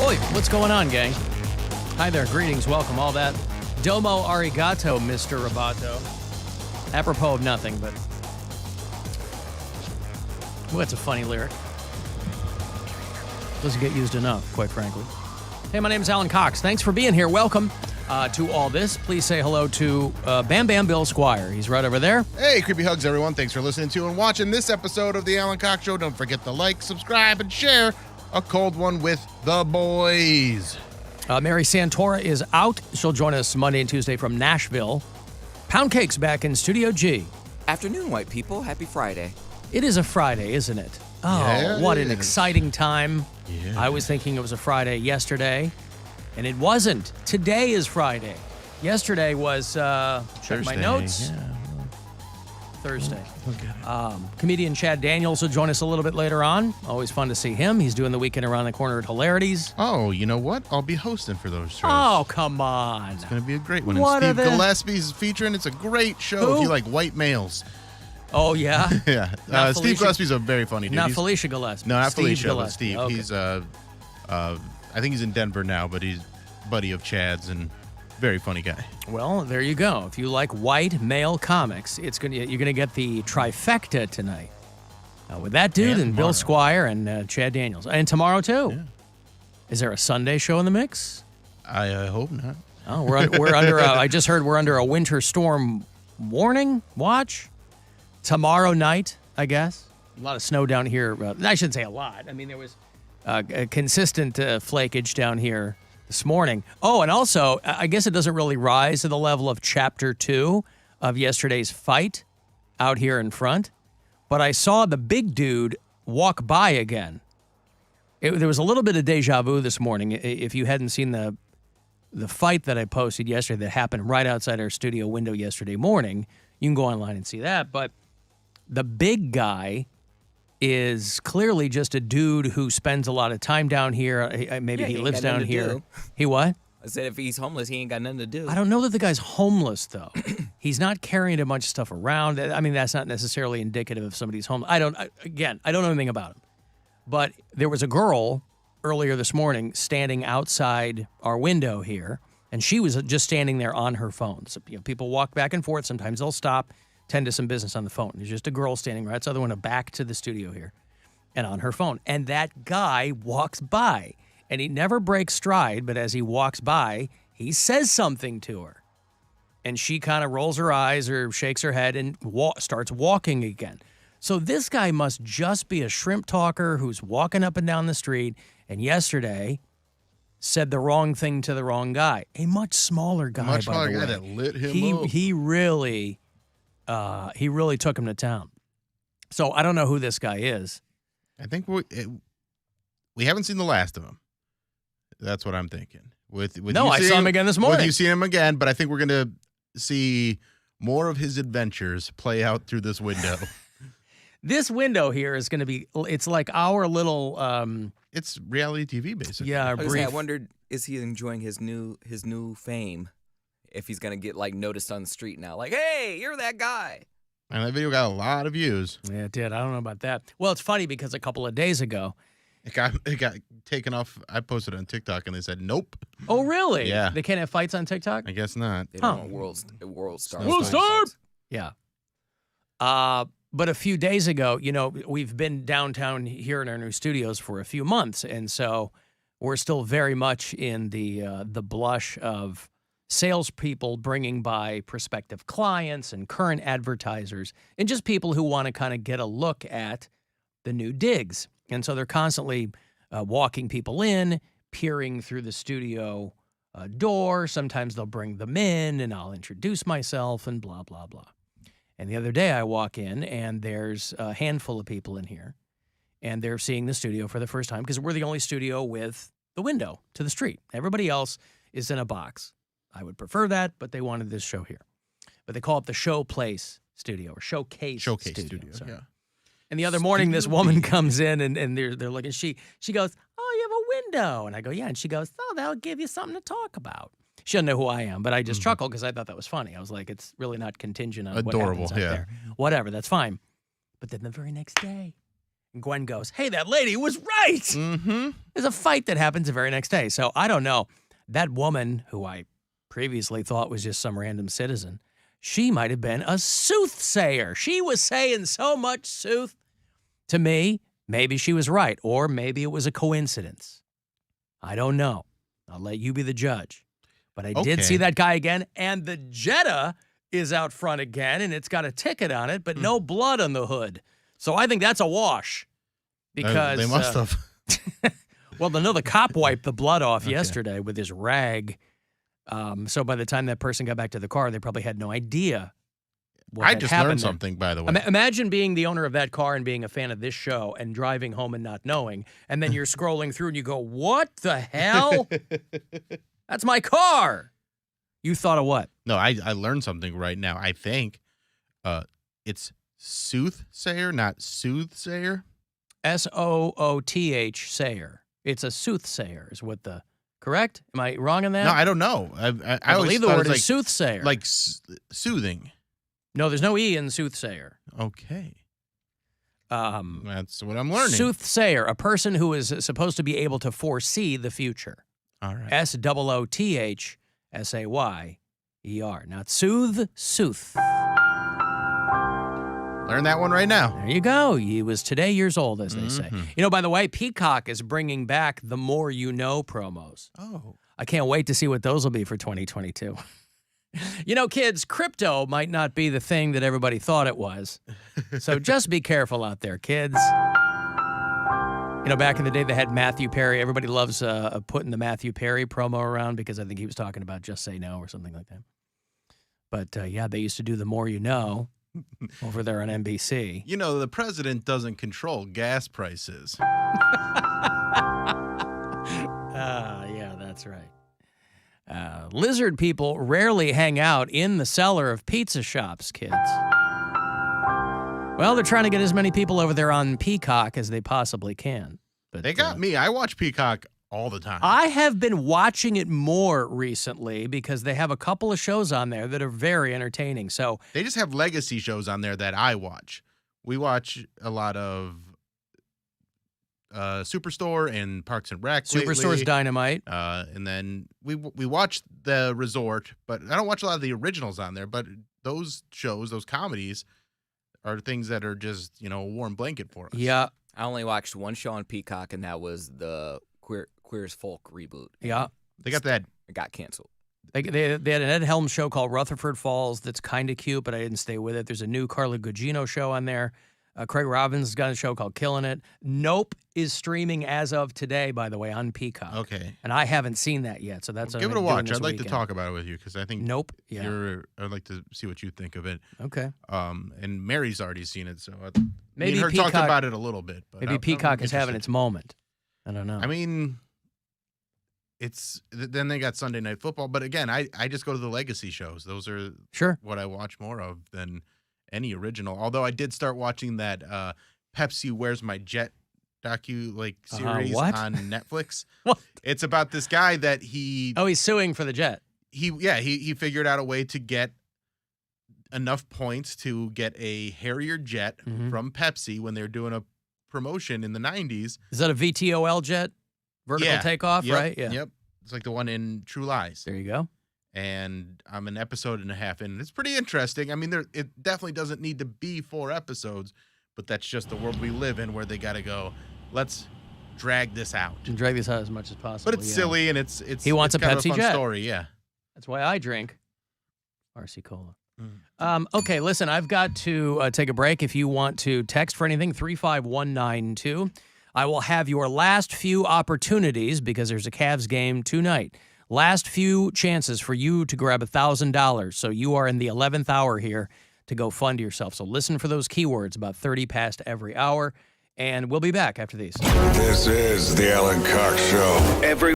Oi, what's going on, gang? Hi there, greetings, welcome, all that. Domo arigato, Mr. Roboto. Apropos of nothing, but... Well, that's a funny lyric. Doesn't get used enough, quite frankly. Hey, my name is Alan Cox. Thanks for being here. Welcome to all this. Please say hello to Bam Bam Bill Squire. He's right over there. Hey, creepy hugs, everyone. Thanks for listening to and watching this episode of the Alan Cox Show. Don't forget to like, subscribe, and share a cold one with the boys. Mary Santora is out. She'll join us Monday and Tuesday from Nashville. Poundcake's back in Studio G. Afternoon, white people. Happy Friday. It is a Friday, isn't it? Oh, Yeah, what it an is. exciting time. Yeah. I was thinking it was a Friday yesterday, and it wasn't. Today is Friday. Yesterday was, check my Thursday, notes, yeah. Thursday. Look at it. Comedian Chad Daniels will join us a little bit later on. Always fun to see him. He's doing the Weekend Around the Corner at Hilarities. Oh, you know what? I'll be hosting for those shows. Oh, come on. It's going to be a great one. What And are Steve the- Gillespie's featuring. It's a great show Who? if you like white males. Oh, yeah? Yeah. Not Steve Felicia- Gillespie's a very funny dude. Not He's- Felicia Gillespie. No, not Steve Felicia, but Gillespie. Steve. Okay. He's, I think he's in Denver now, but he's a buddy of Chad's and very funny guy. Well, there you go. If you like white male comics, you're gonna get the trifecta tonight with that dude and Bill tomorrow. Squire and Chad Daniels, and tomorrow too. Yeah. Is there a Sunday show in the mix? I hope not. Oh, we're under. I just heard we're under a winter storm warning watch tomorrow night. I guess a lot of snow down here. I shouldn't say a lot. I mean, there was a consistent flakage down here this morning. Oh, and also, I guess it doesn't really rise to the level of Chapter 2 of yesterday's fight out here in front, but I saw the big dude walk by again. There was a little bit of deja vu this morning. If you hadn't seen the fight that I posted yesterday that happened right outside our studio window yesterday morning, you can go online and see that. But the big guy is clearly just a dude who spends a lot of time down here. Maybe Yeah, he he ain't lives got down nothing to here. do. He what? I said if he's homeless, he ain't got nothing to do. I don't know that the guy's homeless, though. He's not carrying a bunch of stuff around. I mean, that's not necessarily indicative of somebody's homeless. I don't know anything about him. But there was a girl earlier this morning standing outside our window here, and she was just standing there on her phone. So, people walk back and forth. Sometimes they'll stop, tend to some business on the phone. There's just a girl standing right outside the window back to the studio here and on her phone. And that guy walks by, and he never breaks stride, but as he walks by, he says something to her. And she kind of rolls her eyes or shakes her head and starts walking again. So this guy must just be a shrimp talker who's walking up and down the street, and yesterday said the wrong thing to the wrong guy. A much smaller guy, Much by smaller the guy way. that lit him up. He really took him to town. So I don't know who this guy is. I think we haven't seen the last of him. That's what I'm thinking. With No, you I saw him again this morning. With you seeing him again, but I think we're going to see more of his adventures play out through this window. This window here is going to be, it's like our little, It's reality TV, basically. our I was gonna say, brief. I wondered, is he enjoying his new fame? If he's gonna get like noticed on the street now, like, hey, you're that guy. And that video got a lot of views. Yeah, it did. I don't know about that. Well, it's funny because a couple of days ago. It got taken off. I posted it on TikTok, and they said, nope. Oh, really? Yeah. They can't have fights on TikTok? I guess not. They don't Huh. want world stars. World stars! Yeah. But a few days ago, we've been downtown here in our new studios for a few months, and so we're still very much in the blush of salespeople bringing by prospective clients and current advertisers and just people who want to kind of get a look at the new digs. And so they're constantly walking people in, peering through the studio door. Sometimes they'll bring them in, and I'll introduce myself and blah, blah, blah. And the other day I walk in, and there's a handful of people in here, and they're seeing the studio for the first time because we're the only studio with the window to the street. Everybody else is in a box. I would prefer that, but they wanted this show here. But they call it the Showplace Studio or Showcase Studio. Sorry. Yeah. And the other morning, this woman comes in, and they're looking. She goes, "Oh, you have a window." And I go, "Yeah." And she goes, "Oh, that'll give you something to talk about." She doesn't know who I am, but I just chuckled because I thought that was funny. I was like, it's really not contingent on Adorable, what happens out yeah. there. Whatever, that's fine. But then the very next day, Gwen goes, hey, that lady was right. Mm-hmm. There's a fight that happens the very next day. So I don't know. That woman, who I previously thought was just some random citizen, she might have been a soothsayer. She was saying so much sooth to me. Maybe she was right, or maybe it was a coincidence. I don't know. I'll let you be the judge. But I did see that guy again, and the Jetta is out front again, and it's got a ticket on it, but no blood on the hood. So I think that's a wash. Because they must have. Well, no, the cop wiped the blood off yesterday with his rag. So by the time that person got back to the car, they probably had no idea what I had just happened learned there. something, by the way. Imagine being the owner of that car and being a fan of this show and driving home and not knowing, and then you're scrolling through and you go, what the hell? That's my car. You thought of what? No, I learned something right now. I think it's soothsayer, not soothsayer. Sooth sayer. It's a soothsayer is what the, correct? Am I wrong on that? No, I don't know. I always believe the thought word it was is soothsayer. like soothing. No, there's no E in soothsayer. Okay. That's what I'm learning. Soothsayer, a person who is supposed to be able to foresee the future. All right. Sootthsayer, not soothe, sooth. Learn that one right now. There you go. He was today years old, as they say. You know, by the way, Peacock is bringing back the More You Know promos. Oh. I can't wait to see what those will be for 2022. You know, kids, crypto might not be the thing that everybody thought it was. So just be careful out there, kids. You know, back in the day, they had Matthew Perry. Everybody loves putting the Matthew Perry promo around because I think he was talking about Just Say No or something like that. But, yeah, they used to do the More You Know over there on NBC. You know, the president doesn't control gas prices. Yeah, that's right. Lizard people rarely hang out in the cellar of pizza shops, kids. Well, they're trying to get as many people over there on Peacock as they possibly can. But They got me. I watch Peacock all the time. I have been watching it more recently because they have a couple of shows on there that are very entertaining. So They just have legacy shows on there that I watch. We watch a lot of Superstore and Parks and Rec Superstore's lately. Dynamite. And then we watch The Resort, but I don't watch a lot of the originals on there. But those shows, those comedies, are things that are just, you know, a warm blanket for us. Yeah, I only watched one show on Peacock, and that was the Queer as Folk reboot. yeah. They got that. It got canceled. They had an Ed Helms show called Rutherford Falls that's kind of cute, but I didn't stay with it. There's a new Carla Gugino show on there. Craig Robbins has got a show called Killing It. Nope is streaming as of today, by the way, on Peacock. Okay. And I haven't seen that yet, so that's Well, what give it I'm a doing watch. this I'd like to weekend. talk about it with you because I think Nope. Yeah. I'd like to see what you think of it. Okay. And Mary's already seen it, so Maybe me and her Peacock, talked about it a little bit. But maybe Peacock is having its moment. I don't know. I mean, then they got Sunday Night Football, but again, I just go to the legacy shows. Those are sure. what I watch more of than any original. Although I did start watching that Pepsi Where's My Jet series what? on Netflix. What? It's about this guy that he's suing for the jet. He figured out a way to get enough points to get a Harrier jet from Pepsi when they were doing a promotion in the 90s. Is that a VTOL jet? Vertical takeoff, Yep, right? Yeah. Yep. It's like the one in True Lies. There you go. And I'm an episode and a half in. And it's pretty interesting. I mean, it definitely doesn't need to be 4 episodes, but that's just the world we live in where they got to go, let's drag this out. And drag this out as much as possible. But it's silly and it's he wants it's a kind Pepsi of a fun jet. story, yeah. That's why I drink RC Cola. Okay, listen, I've got to take a break. If you want to text for anything, 35192. I will have your last few opportunities because there's a Cavs game tonight. Last few chances for you to grab $1,000. So you are in the 11th hour here to go fund yourself. So listen for those keywords about 30 past every hour. And we'll be back after these. This is the Alan Cox Show.